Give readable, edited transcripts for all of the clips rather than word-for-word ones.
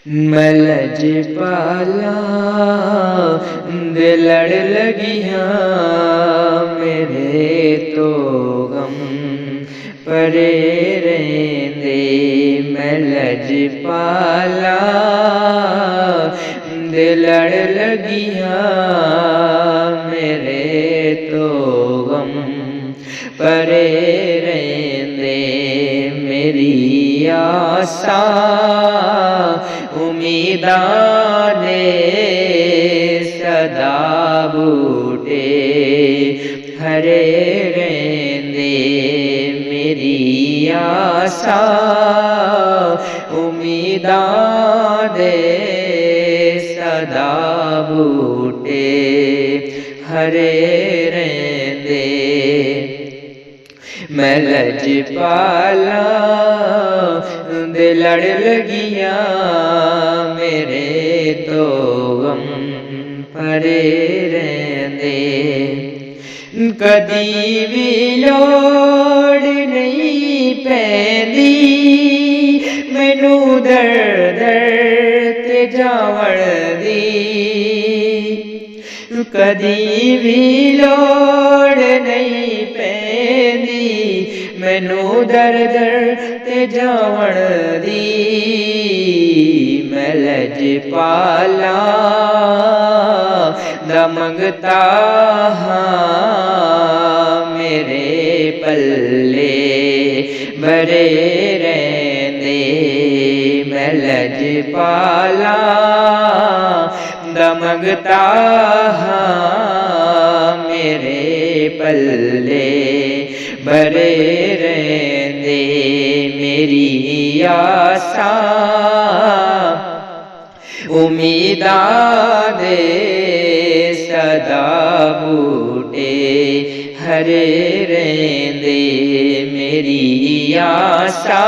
میں لج پالا دے لڑ لگیاں میرے تو غم پرے رہندے میں لج پالا دے لڑ لگیاں میرے تو غم پرے رہندے میری آساں امیداں دے صدا بوٹے ہرے رہندے میری آساں امیداں دے صدا بوٹے ہرے رہندے میں لج پالا دے لڑ لگیاں میرے تو غم پرے رہندے کدی بھی لوڑ نہیں پیندی مینوں در در تے جاوڑ دی کدی بھی لوڑ نہیں پیندی مینوں در در تے جاوڑ دی میں لج پالا دا منگتا ہاں میرے پلے بھرے رہندے میں لج پالا دا منگتا ہاں میرے پلے بھرے رہندے میری آساں امیداں دے صدا بوٹے ہرے رہندے میری آساں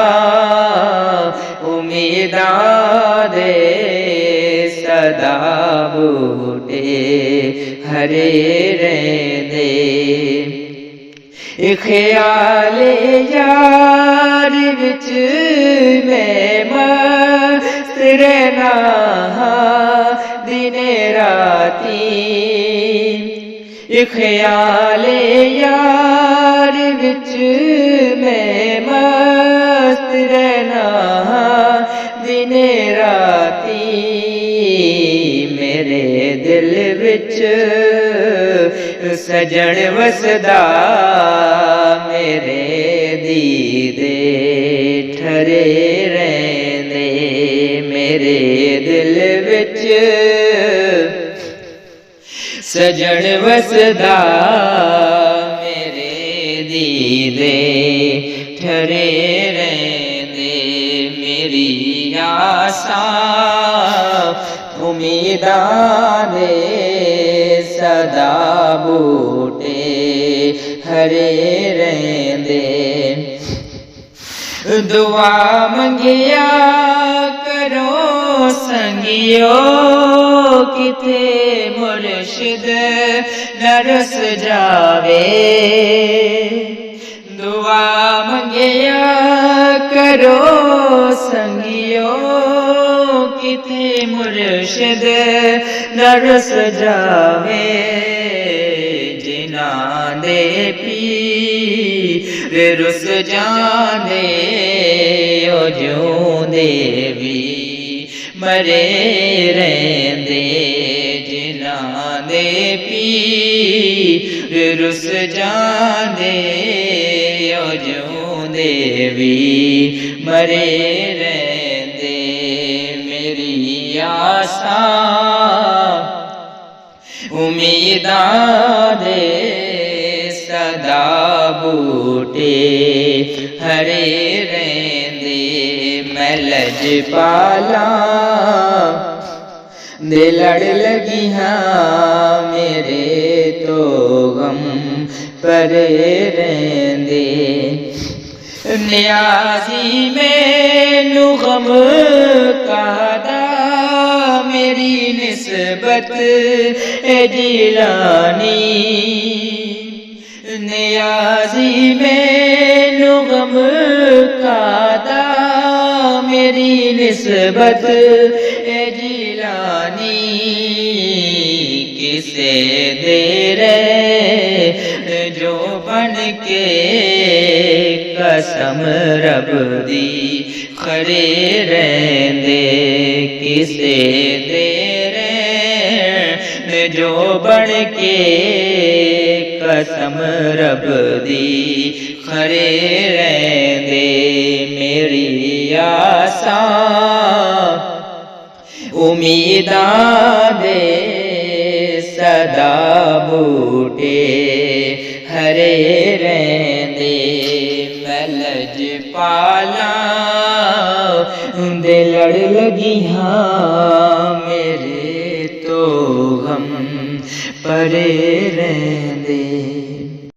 امیداں دے صدا بوٹے ہرے رہندے خیال یار وچ میں مست رہنا دن راتی خیال یار وچ میں مست رہنا دن راتی میرے دل وچ سجن وسدا میرے دیدے ٹھرے رہندے میرے دل وچ سجن وسدا میرے دیدے ٹھرے رہندے میری آساں امیداں دے صدا بوٹے ہرے رہندے دعا منگیا کرو سنگیو کتے مرشد نہ رس جاوے دعا منگیا کرو سنگیو کتے مرشد نہ رس جاوے جنہاں دے پیر رس جاندے او جوں دے بھی مرے رہندے جنہاں دے پیر رس جاندے او جوں دے بھی مرے رہندے میری آساں امیداں دے صدا بوٹے ہرے رہندے میں لج پالا دے لڑ لگیاں میرے تو غم پرے رہندے نیازی مینوں غم کہدا میری نسبت اے جیلانی نیازی مینوں غم کہدا میری نسبت اے جیلانی کسے دے رہے جو بن کے قسم رب دی کھڑے رہندے کسے دے رہے جو بن کے قسم رب دی کھڑے رہندے میری آساں امیداں دے صدا بوٹے ہرے رہندے میں لجپالاں دے لڑ لگیاں میرے تو غم پرے رہندے